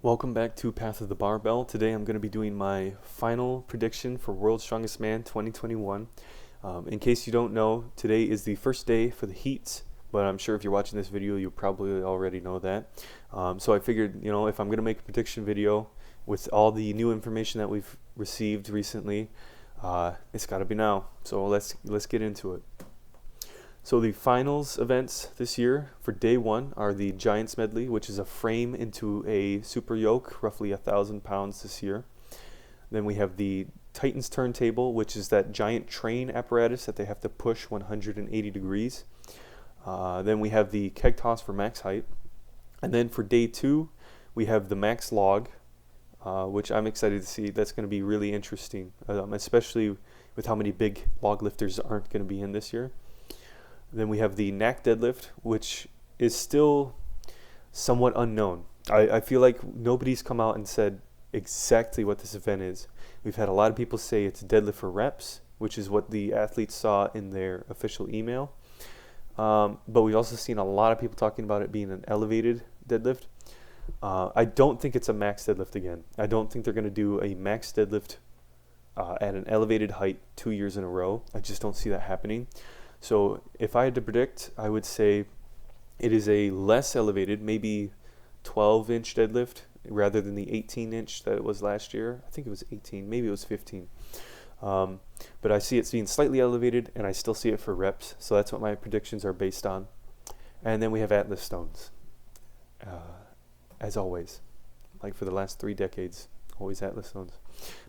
Welcome back to Path of the Barbell. Today I'm going to be doing my final prediction for World's Strongest Man 2021. In case you don't know, today is the first day for the heats, but I'm sure if you're watching this video, you probably already know that. So I figured, if I'm going to make a prediction video with all the new information that we've received recently, it's got to be now. So let's get into it. So the finals events this year for day one are the Giants Medley, which is a frame into a super yoke, roughly 1,000 pounds this year. Then we have the Titans Turntable, which is that giant train apparatus that they have to push 180 degrees. Then we have the Keg Toss for max height. And then for day two, we have the max log, which I'm excited to see. That's going to be really interesting, especially with how many big log lifters aren't going to be in this year. Then we have the Knaack Deadlift, which is still somewhat unknown. I feel like nobody's come out and said exactly what this event is. We've had a lot of people say it's deadlift for reps, which is what the athletes saw in their official email. But we've also seen a lot of people talking about it being an elevated deadlift. I don't think it's a max deadlift again. I don't think they're going to do a max deadlift at an elevated height 2 years in a row. I just don't see that happening. So if I had to predict, I would say it is a less elevated, maybe 12-inch deadlift rather than the 18-inch that it was last year. I think it was 18, maybe it was 15. But I see it being slightly elevated, and I still see it for reps. So that's what my predictions are based on. And then we have Atlas stones, as always, like for the last 3 decades, always Atlas stones.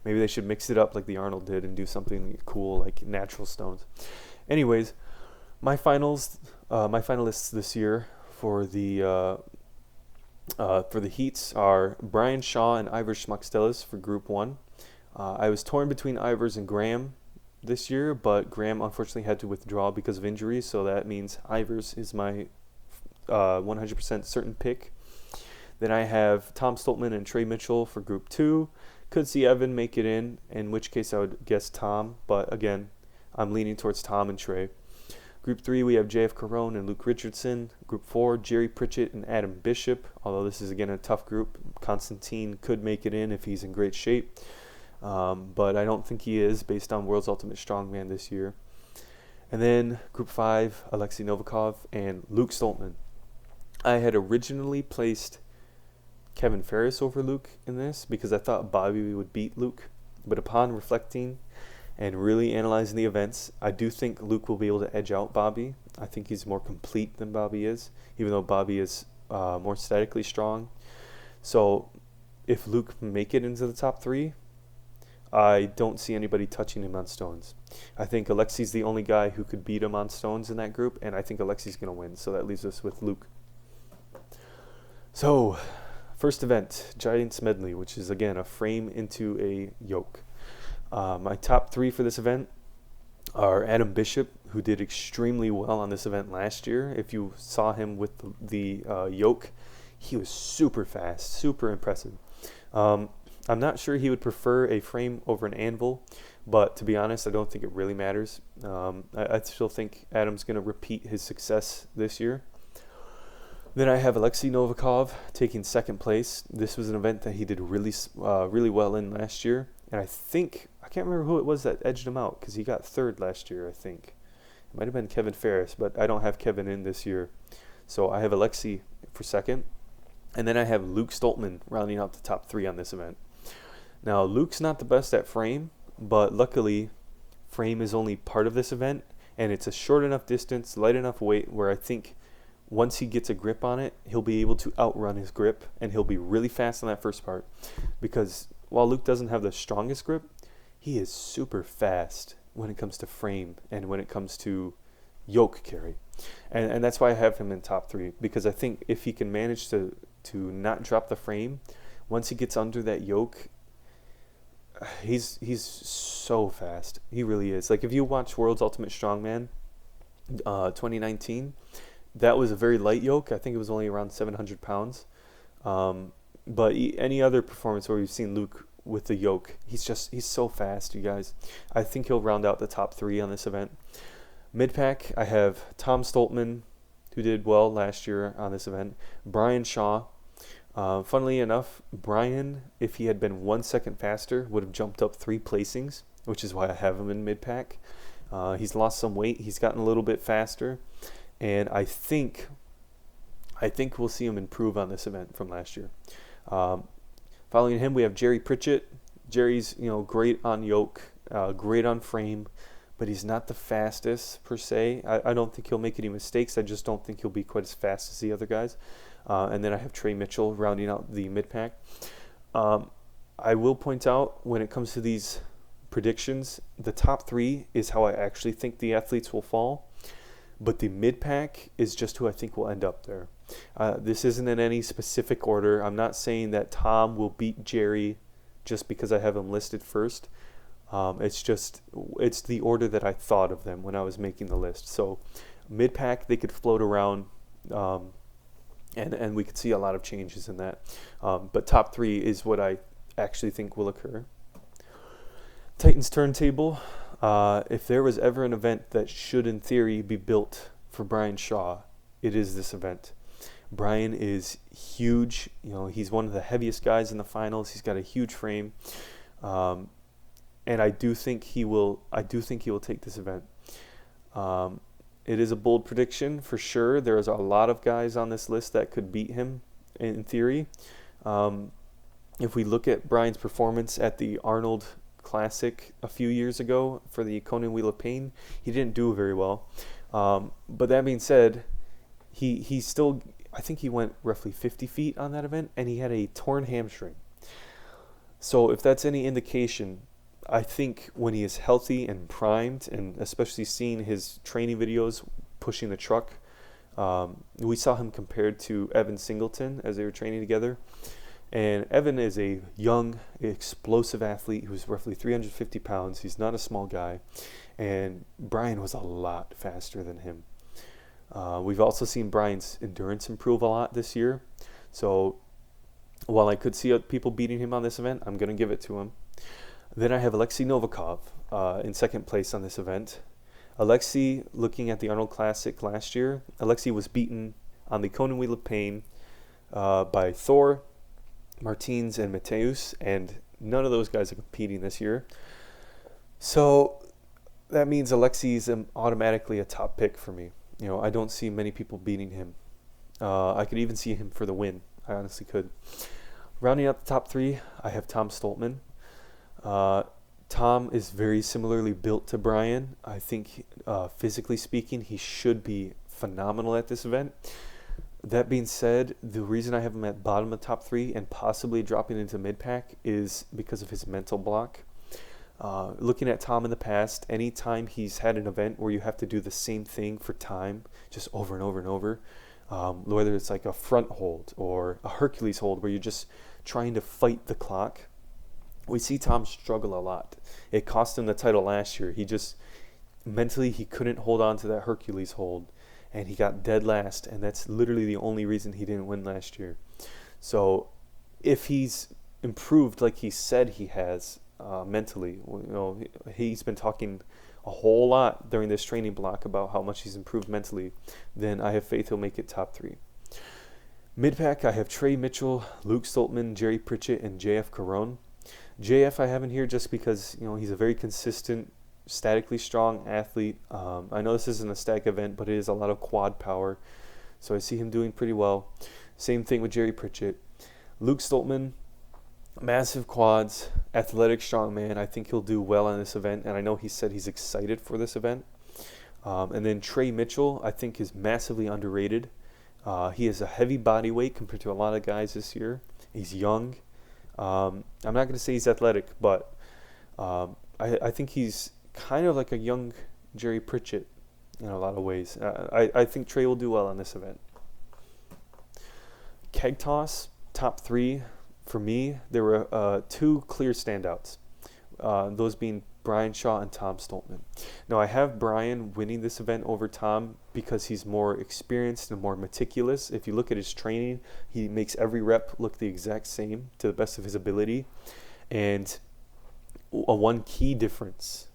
Maybe they should mix it up like the Arnold did and do something cool like natural stones. Anyways, my finalists this year for the heats are Brian Shaw and Ivers Schmuckstellis for Group 1. I was torn between Ivers and Graham this year, but Graham unfortunately had to withdraw because of injuries, so that means Ivers is my 100% certain pick. Then I have Tom Stoltman and Trey Mitchell for Group 2. Could see Evan make it in which case I would guess Tom, but again, I'm leaning towards Tom and Trey. Group 3, we have JF Carone and Luke Richardson. Group 4, Jerry Pritchett and Adam Bishop, although this is again a tough group. Constantine could make it in if he's in great shape, but I don't think he is based on World's Ultimate Strongman this year. And then Group 5, Alexei Novikov and Luke Stoltman. I had originally placed Kevin Ferris over Luke in this because I thought Bobby would beat Luke, but upon reflecting and really analyzing the events, I do think Luke will be able to edge out Bobby. I think he's more complete than Bobby is, even though Bobby is more statically strong. So if Luke can make it into the top 3, I don't see anybody touching him on stones. I think Alexei's the only guy who could beat him on stones in that group, and I think Alexei's going to win. So that leaves us with Luke. So, first event, Giants Medley, which is, again, a frame into a yoke. My top 3 for this event are Adam Bishop, who did extremely well on this event last year. If you saw him with the yoke, he was super fast, super impressive. I'm not sure he would prefer a frame over an anvil, but to be honest, I don't think it really matters. I still think Adam's going to repeat his success this year. Then I have Alexei Novikov taking second place. This was an event that he did really well in last year. And I can't remember who it was that edged him out because he got third last year, I think. It might have been Kevin Ferris, but I don't have Kevin in this year. So I have Alexei for second. And then I have Luke Stoltman rounding out the top 3 on this event. Now, Luke's not the best at frame, but luckily, frame is only part of this event. And it's a short enough distance, light enough weight, where I think once he gets a grip on it, he'll be able to outrun his grip. And he'll be really fast on that first part. Because while Luke doesn't have the strongest grip, he is super fast when it comes to frame and when it comes to yoke carry. And that's why I have him in top 3, because I think if he can manage to not drop the frame, once he gets under that yoke, he's so fast. He really is. Like if you watch World's Ultimate Strongman 2019, that was a very light yoke. I think it was only around 700 pounds. But any other performance where we've seen Luke with the yoke, he's so fast, you guys. I think he'll round out the top 3 on this event. Mid-pack, I have Tom Stoltman, who did well last year on this event. Brian Shaw, Funnily enough, Brian, if he had been 1 second faster, would have jumped up 3 placings, which is why I have him in mid-pack. He's lost some weight. He's gotten a little bit faster, and I think we'll see him improve on this event from last year. Following him, we have Jerry Pritchett. Jerry's, great on yoke, great on frame, but he's not the fastest per se. I don't think he'll make any mistakes. I just don't think he'll be quite as fast as the other guys. And then I have Trey Mitchell rounding out the mid-pack. I will point out, when it comes to these predictions, the top 3 is how I actually think the athletes will fall, but the mid-pack is just who I think will end up there. This isn't in any specific order. I'm not saying that Tom will beat Jerry just because I have him listed first. It's the order that I thought of them when I was making the list. So mid-pack, they could float around, and we could see a lot of changes in that. But top 3 is what I actually think will occur. Titans Turntable. If there was ever an event that should, in theory, be built for Brian Shaw, it is this event. Brian is huge. He's one of the heaviest guys in the finals. He's got a huge frame, and I do think he will take this event. It is a bold prediction for sure. There's a lot of guys on this list that could beat him in theory. If we look at Brian's performance at the Arnold Classic a few years ago for the Conan Wheel of Pain, he didn't do very well. But that being said, he still, I think he went roughly 50 feet on that event, and he had a torn hamstring. So if that's any indication, I think when he is healthy and primed, and especially seeing his training videos pushing the truck, we saw him compared to Evan Singleton as they were training together. And Evan is a young, explosive athlete who's roughly 350 pounds. He's not a small guy. And Brian was a lot faster than him. We've also seen Brian's endurance improve a lot this year. So while I could see people beating him on this event, I'm going to give it to him. Then I have Alexei Novikov in second place on this event. Alexei, looking at the Arnold Classic last year, Alexei was beaten on the Conan Wheel of Pain by Thor, Martins, and Mateus, and none of those guys are competing this year. So that means Alexei's automatically a top pick for me. I don't see many people beating him. I could even see him for the win. I honestly could. Rounding out the top 3, I have Tom Stoltman. Tom is very similarly built to Brian. I think, physically speaking, he should be phenomenal at this event. That being said, the reason I have him at bottom of the top 3 and possibly dropping into mid-pack is because of his mental block. Looking at Tom in the past, anytime he's had an event where you have to do the same thing for time, just over and over and over, whether it's like a front hold or a Hercules hold where you're just trying to fight the clock, we see Tom struggle a lot. It cost him the title last year. He just, mentally, he couldn't hold on to that Hercules hold, and he got dead last, and that's literally the only reason he didn't win last year. So if he's improved like he said he has mentally, he's been talking a whole lot during this training block about how much he's improved mentally, then I have faith he'll make it top 3. Mid-pack, I have Trey Mitchell, Luke Stoltman, Jerry Pritchett, and JF Caron. JF I have in here just because he's a very consistent, statically strong athlete. I know this isn't a static event, but it is a lot of quad power, so I see him doing pretty well. Same thing with Jerry Pritchett. Luke Stoltman, massive quads, athletic, strong man. I think he'll do well on this event, and I know he said he's excited for this event. And then Trey Mitchell, I think, is massively underrated. He has a heavy body weight compared to a lot of guys this year. He's young. I'm not going to say he's athletic, but I think he's kind of like a young Jerry Pritchett in a lot of ways. I think Trey will do well on this event. Keg Toss, top 3. For me, there were 2 clear standouts, those being Brian Shaw and Tom Stoltman. Now, I have Brian winning this event over Tom because he's more experienced and more meticulous. If you look at his training, he makes every rep look the exact same to the best of his ability. And one key difference,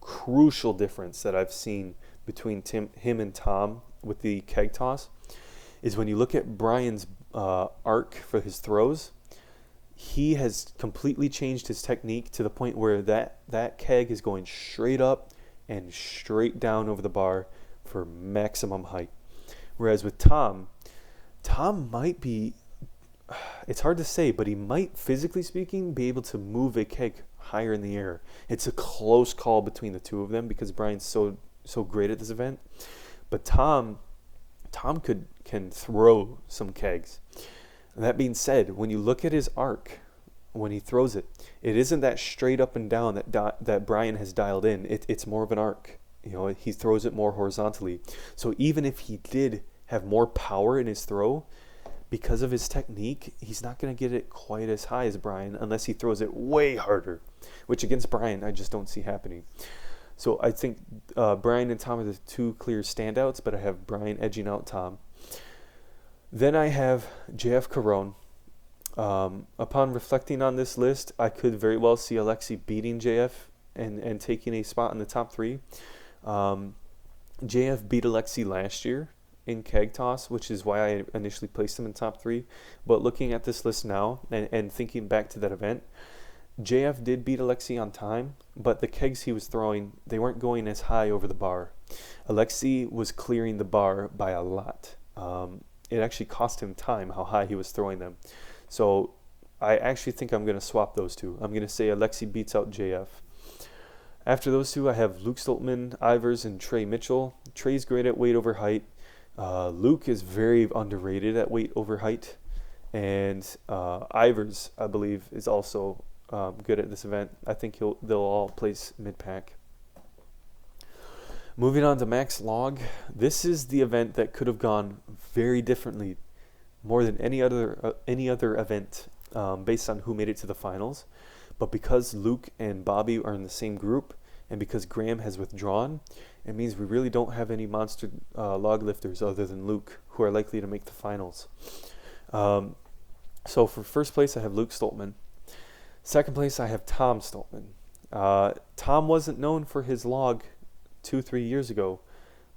crucial difference that I've seen between him and Tom with the Keg Toss is when you look at Brian's arc for his throws. He has completely changed his technique to the point where that keg is going straight up and straight down over the bar for maximum height. Whereas with Tom might be, it's hard to say, but he might, physically speaking, be able to move a keg higher in the air. It's a close call between the two of them because Brian's so great at this event. But Tom can throw some kegs. That being said, when you look at his arc, when he throws it, it isn't that straight up and down that Brian has dialed in. It's more of an arc. He throws it more horizontally. So even if he did have more power in his throw, because of his technique, he's not going to get it quite as high as Brian unless he throws it way harder, which against Brian, I just don't see happening. So I think Brian and Tom are the two clear standouts, but I have Brian edging out Tom. Then I have JF Caron. Upon reflecting on this list, I could very well see Alexi beating JF and taking a spot in the top 3. JF beat Alexi last year in Keg Toss, which is why I initially placed him in top 3. But looking at this list now and thinking back to that event, JF did beat Alexi on time, but the kegs he was throwing, they weren't going as high over the bar. Alexi was clearing the bar by a lot. It actually cost him time how high he was throwing them. So I actually think I'm going to swap those two. I'm going to say Alexi beats out JF. After those two, I have Luke Stoltman, Ivers, and Trey Mitchell. Trey's great at weight over height. Luke is very underrated at weight over height. And Ivers, I believe, is also good at this event. I think they'll all place mid-pack. Moving on to max log, this is the event that could have gone very differently, more than any other event, based on who made it to the finals. But because Luke and Bobby are in the same group, and because Graham has withdrawn, it means we really don't have any monster log lifters other than Luke who are likely to make the finals. So for first place, I have Luke Stoltman. Second place, I have Tom Stoltman. Tom wasn't known for his log 2-3 years ago,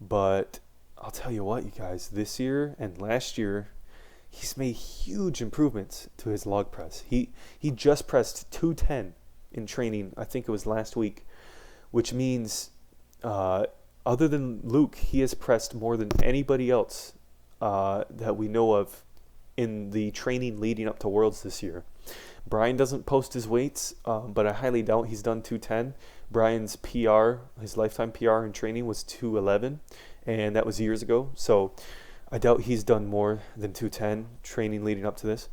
but I'll tell you what, you guys, this year and last year, he's made huge improvements to his log press. He just pressed 210 in training, I think it was last week, which means other than Luke, he has pressed more than anybody else that we know of in the training leading up to Worlds this year. Brian doesn't post his weights, but I highly doubt he's done 210. Brian's PR, his lifetime PR in training was 211, and that was years ago. So I doubt he's done more than 210 training leading up to this.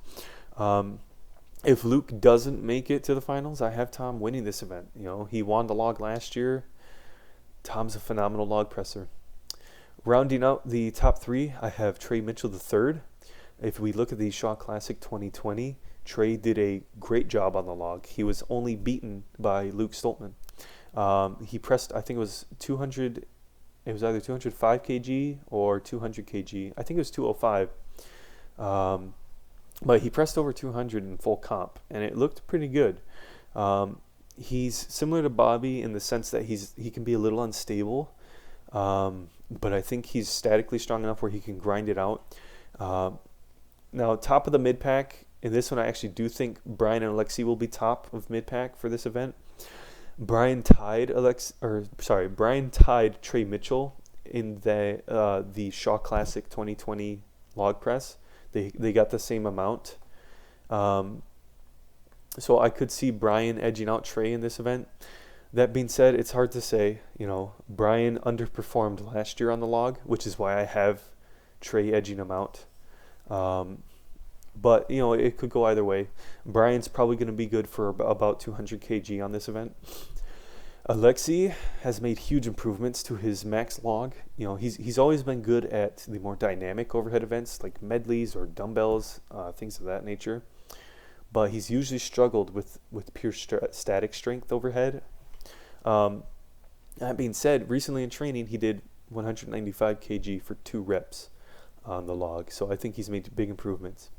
If Luke doesn't make it to the finals, I have Tom winning this event. He won the log last year. Tom's a phenomenal log presser. Rounding out the top 3, I have Trey Mitchell III. If we look at the Shaw Classic 2020, Trey did a great job on the log. He was only beaten by Luke Stoltman. He pressed, I think it was 200, it was either 205 kg or 200 kg. I think it was 205. But he pressed over 200 in full comp, and it looked pretty good. He's similar to Bobby in the sense that he can be a little unstable, but I think he's statically strong enough where he can grind it out. Now, top of the mid-pack, in this one I actually do think Brian and Alexi will be top of mid-pack for this event. Brian tied Trey Mitchell in the Shaw Classic 2020 log press. They got the same amount. So I could see Brian edging out Trey in this event. That being said, it's hard to say. Brian underperformed last year on the log, which is why I have Trey edging him out. But, it could go either way. Brian's probably going to be good for about 200 kg on this event. Alexi has made huge improvements to his max log. He's always been good at the more dynamic overhead events like medleys or dumbbells, things of that nature. But he's usually struggled with pure static strength overhead. That being said, recently in training, he did 195 kg for 2 reps on the log. So I think he's made big improvements.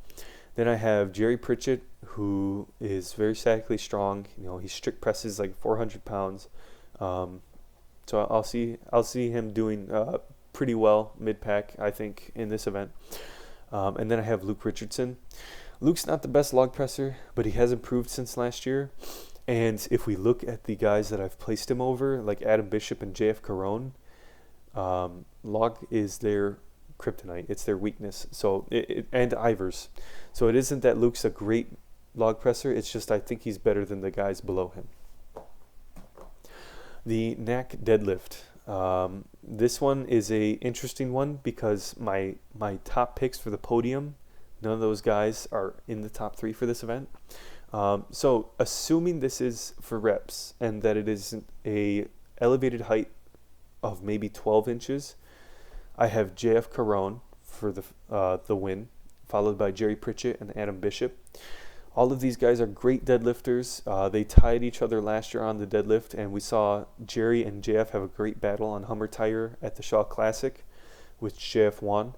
Then I have Jerry Pritchett, who is very statically strong. He strict presses like 400 pounds. So I'll see him doing pretty well mid-pack, I think, in this event. And then I have Luke Richardson. Luke's not the best log presser, but he has improved since last year. And if we look at the guys that I've placed him over, like Adam Bishop and JF Caron, log is their kryptonite. It's their weakness. So and Ivers. So it isn't that Luke's a great log presser. It's just I think he's better than the guys below him. The Knaack Deadlift. This one is a interesting one because my top picks for the podium, none of those guys are in the top 3 for this event. So assuming this is for reps and that it is a elevated height of maybe 12 inches, I have JF Caron for the win, followed by Jerry Pritchett and Adam Bishop. All of these guys are great deadlifters. They tied each other last year on the deadlift, and we saw Jerry and JF have a great battle on Hummer Tire at the Shaw Classic, which JF won.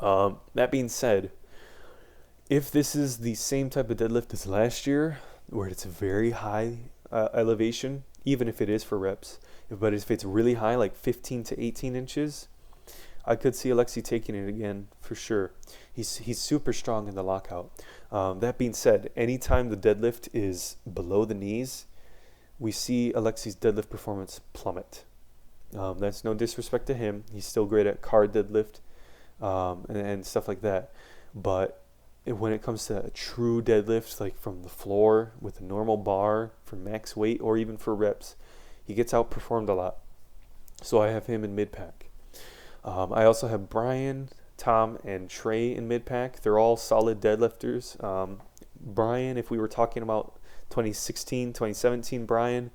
That being said, if this is the same type of deadlift as last year, where it's a very high elevation, even if it is for reps, but if it's really high, like 15 to 18 inches, I could see Alexi taking it again for sure. He's super strong in the lockout. That being said, anytime the deadlift is below the knees, we see Alexi's deadlift performance plummet. That's no disrespect to him. He's still great at card deadlift and stuff like that. But when it comes to a true deadlift, like from the floor with a normal bar for max weight or even for reps, he gets outperformed a lot. So I have him in mid-pack. I also have Brian, Tom, and Trey in mid-pack. They're all solid deadlifters. Brian, if we were talking about 2016, 2017 Brian,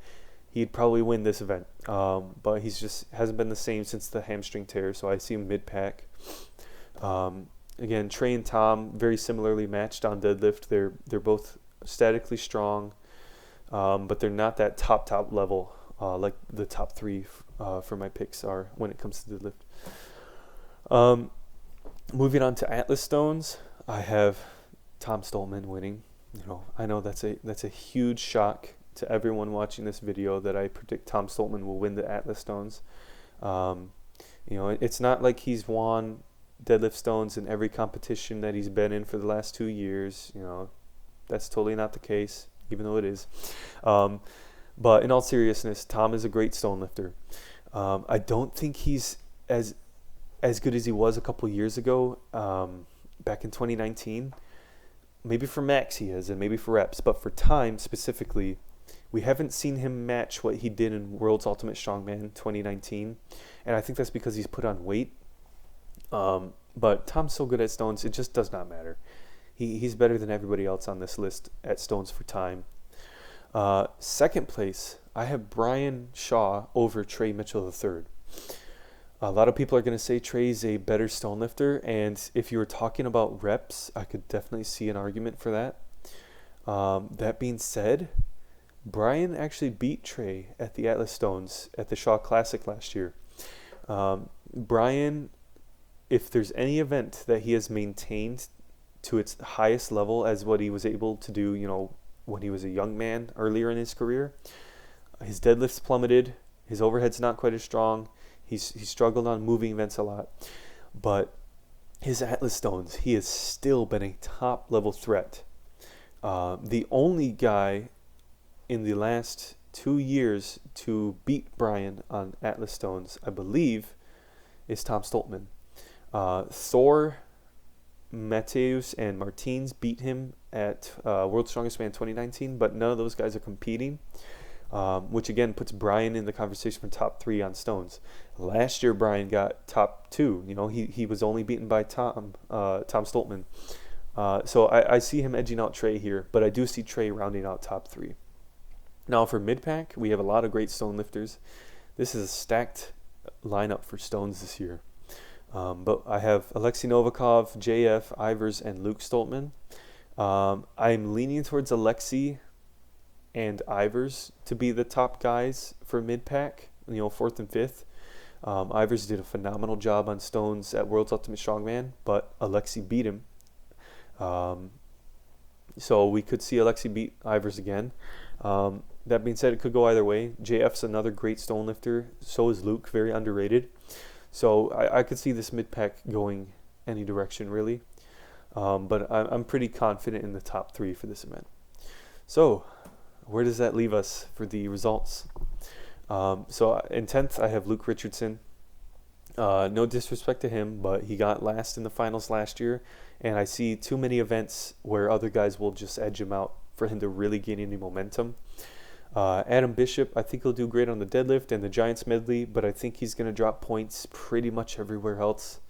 he'd probably win this event. But he's just hasn't been the same since the hamstring tear, so I see him mid-pack. Again, Trey and Tom, very similarly matched on deadlift. They're both statically strong, but they're not that top level like the top 3 for my picks are when it comes to deadlift. Moving on to Atlas Stones, I have Tom Stoltman winning. I know that's a huge shock to everyone watching this video that I predict Tom Stoltman will win the Atlas Stones. It's not like he's won deadlift stones in every competition that he's been in for the last 2 years. That's totally not the case, even though it is. But in all seriousness, Tom is a great stone lifter. I don't think he's as good as he was a couple years ago, back in 2019. Maybe for max he is, and maybe for reps, but for time specifically, we haven't seen him match what he did in World's Ultimate Strongman 2019, and I think that's because he's put on weight. But Tom's so good at stones, it just does not matter. He's better than everybody else on this list at stones for time. Second place, I have Brian Shaw over Trey Mitchell III. A lot of people are going to say Trey's a better stone lifter, and if you were talking about reps, I could definitely see an argument for that. That being said, Brian actually beat Trey at the Atlas Stones at the Shaw Classic last year. Brian, if there's any event that he has maintained to its highest level as what he was able to do, when he was a young man earlier in his career, his deadlift's plummeted, his overhead's not quite as strong. He's struggled on moving events a lot, but his Atlas Stones, he has still been a top level threat. The only guy in the last 2 years to beat Brian on Atlas Stones, I believe, is Tom Stoltman. Thor, Mateus, and Martins beat him at World's Strongest Man 2019, but none of those guys are competing. Which again puts Brian in the conversation for top 3 on stones. Last year, Brian got top 2. He was only beaten by Tom Stoltman. So I see him edging out Trey here, but I do see Trey rounding out top 3. Now for mid-pack, we have a lot of great stone lifters. This is a stacked lineup for stones this year. But I have Alexei Novikov, JF, Ivers, and Luke Stoltman. I'm leaning towards Alexei and Ivers to be the top guys for mid-pack, 4th and 5th. Ivers did a phenomenal job on stones at World's Ultimate Strongman, but Alexei beat him. So we could see Alexei beat Ivers again. That being said, it could go either way. JF's another great stone lifter. So is Luke, very underrated. So I could see this mid-pack going any direction really. But I'm pretty confident in the top 3 for this event. So where does that leave us for the results? So in 10th, I have Luke Richardson. No disrespect to him, but he got last in the finals last year, and I see too many events where other guys will just edge him out for him to really gain any momentum. Adam Bishop, I think he'll do great on the deadlift and the Giants medley, but I think he's going to drop points pretty much everywhere else.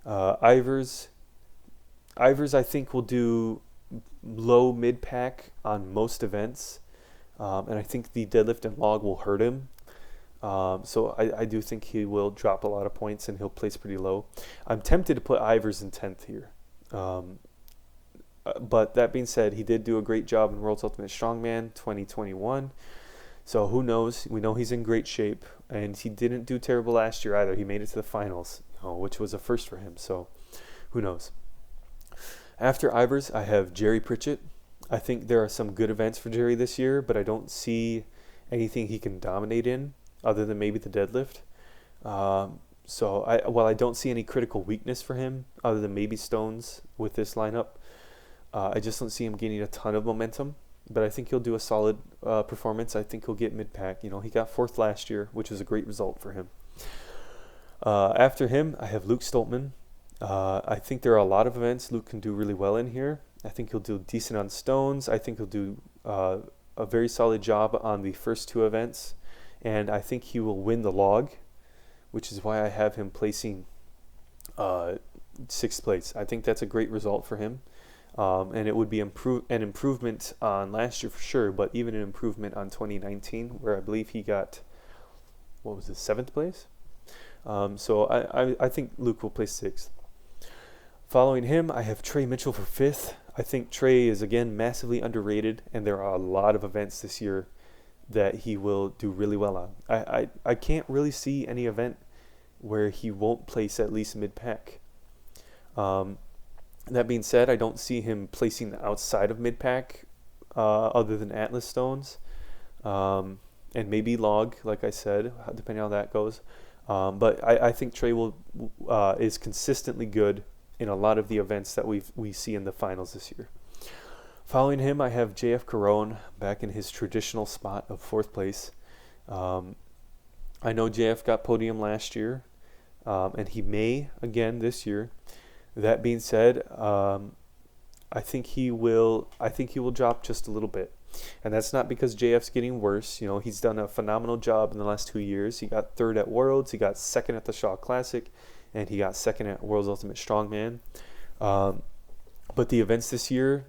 Ivers, I think will do low mid-pack on most events, and I think the deadlift and log will hurt him. So I do think he will drop a lot of points and he'll place pretty low. I'm tempted to put Ivers in 10th here. But that being said, he did do a great job in World's Ultimate Strongman 2021. So who knows? We know he's in great shape, and he didn't do terrible last year either. He made it to the finals, which was a first for him. So who knows? After Ivers, I have Jerry Pritchett. I think there are some good events for Jerry this year, but I don't see anything he can dominate in other than maybe the deadlift. So I don't see any critical weakness for him other than maybe stones with this lineup. I just don't see him gaining a ton of momentum, but I think he'll do a solid performance. I think he'll get mid-pack. He got 4th last year, which was a great result for him. After him, I have Luke Stoltman. I think there are a lot of events Luke can do really well in here. I think he'll do decent on stones. I think he'll do a very solid job on the first 2 events, and I think he will win the log, which is why I have him placing 6th place. I think that's a great result for him. And it would be an improvement on last year for sure, but even an improvement on 2019, where I believe he got, 7th place? So I think Luke will place 6th. Following him, I have Trey Mitchell for 5th. I think Trey is, again, massively underrated, and there are a lot of events this year that he will do really well on. I can't really see any event where he won't place at least mid-pack. That being said, I don't see him placing outside of mid-pack other than Atlas Stones. And maybe log, like I said, depending on how that goes. But I think Trey is consistently good in a lot of the events that we see in the finals this year. Following him, I have JF Caron back in his traditional spot of 4th place. I know JF got podium last year, and he may again this year. That being said, I think he will drop just a little bit, and that's not because JF's getting worse. He's done a phenomenal job in the last 2 years. He got 3rd at Worlds, he got 2nd at the Shaw Classic, and he got 2nd at World's Ultimate Strongman. But the events this year,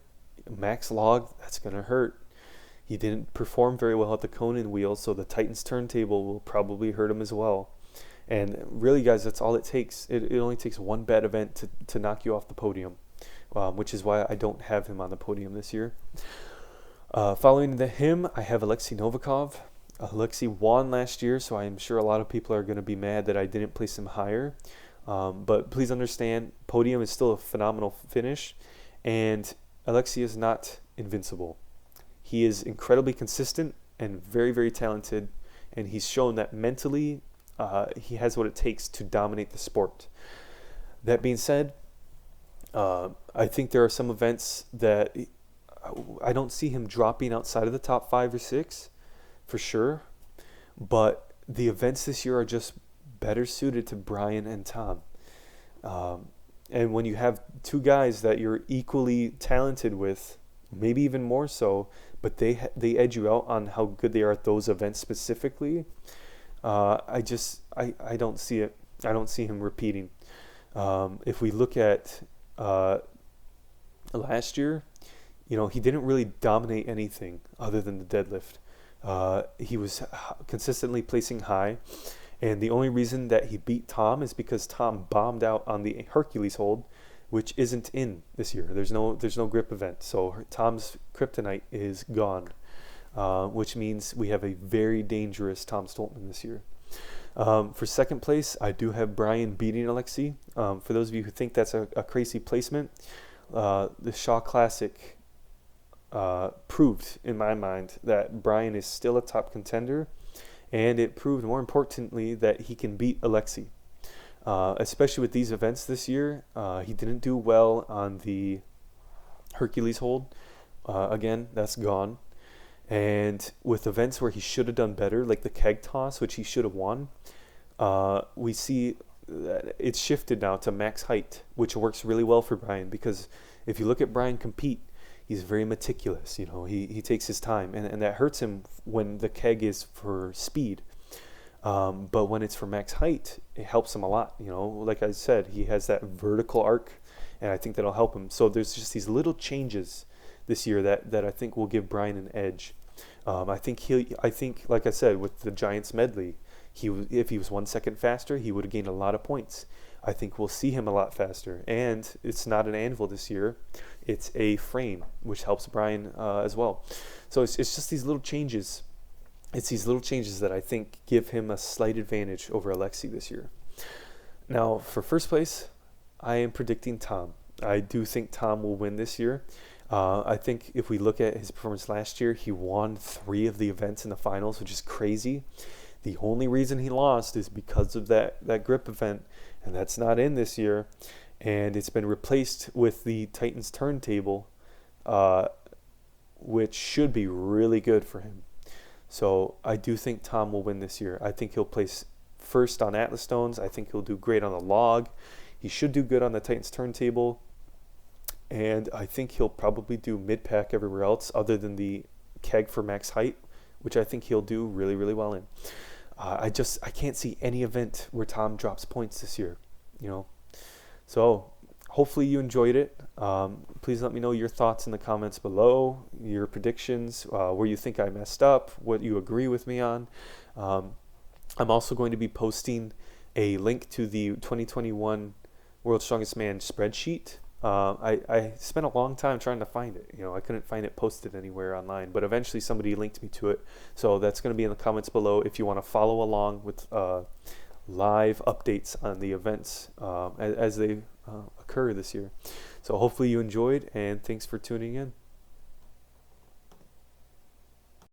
max log, that's gonna hurt. He didn't perform very well at the Conan wheel, so the Titans turntable will probably hurt him as well. And really, guys, that's all it takes. It only takes one bad event to knock you off the podium, which is why I don't have him on the podium this year. Following him, I have Alexei Novikov. Alexei won last year, so I'm sure a lot of people are going to be mad that I didn't place him higher. But please understand, podium is still a phenomenal finish, and Alexei is not invincible. He is incredibly consistent and very, very talented, and he's shown that mentally he has what it takes to dominate the sport. That being said, I think there are some events that I don't see him dropping outside of the top 5 or 6 for sure, but the events this year are just better suited to Brian and Tom. And when you have 2 guys that you're equally talented with, maybe even more so, but they edge you out on how good they are at those events specifically, I don't see it. I don't see him repeating. If we look at last year, he didn't really dominate anything other than the deadlift. He was consistently placing high, and the only reason that he beat Tom is because Tom bombed out on the Hercules hold, which isn't in this year. There's no grip event, so Tom's kryptonite is gone, which means we have a very dangerous Tom Stoltman this year. For 2nd place, I do have Brian beating Alexei. For those of you who think that's a crazy placement, the Shaw Classic proved, in my mind, that Brian is still a top contender, and it proved, more importantly, that he can beat Alexei. especially with these events this year. He didn't do well on the Hercules hold. Again, that's gone. And with events where he should have done better, like the Keg Toss, which he should have won, we see that it's shifted now to max height, which works really well for Brian, because if you look at Brian compete, he's very meticulous. You know, he takes his time, and that hurts him when the keg is for speed. But when it's for max height, it helps him a lot. You know, like I said, he has that vertical arc, and I think that'll help him. So there's just these little changes this year that I think will give Brian an edge. I think, like I said, with the Giants medley, if he was 1 second faster, he would have gained a lot of points. I think we'll see him a lot faster. And it's not an anvil this year. It's a frame, which helps Brian as well. So it's just these little changes. It's these little changes that I think give him a slight advantage over Alexi this year. Now, for first place, I am predicting Tom. I do think Tom will win this year. I think if we look at his performance last year, he won 3 of the events in the finals, which is crazy. The only reason he lost is because of that grip event, and that's not in this year. And it's been replaced with the Titans turntable, which should be really good for him. So I do think Tom will win this year. I think he'll place first on Atlas Stones. I think he'll do great on the log. He should do good on the Titans turntable. And I think he'll probably do mid-pack everywhere else other than the keg for max height, which I think he'll do really, really well in. I can't see any event where Tom drops points this year, you know. So hopefully you enjoyed it. Please let me know your thoughts in the comments below, your predictions, where you think I messed up, what you agree with me on. I'm also going to be posting a link to the 2021 World's Strongest Man spreadsheet. I spent a long time trying to find it. You know, I couldn't find it posted anywhere online, but eventually somebody linked me to it. So that's going to be in the comments below if you want to follow along with live updates on the events as they occur this year. So hopefully you enjoyed, and thanks for tuning in.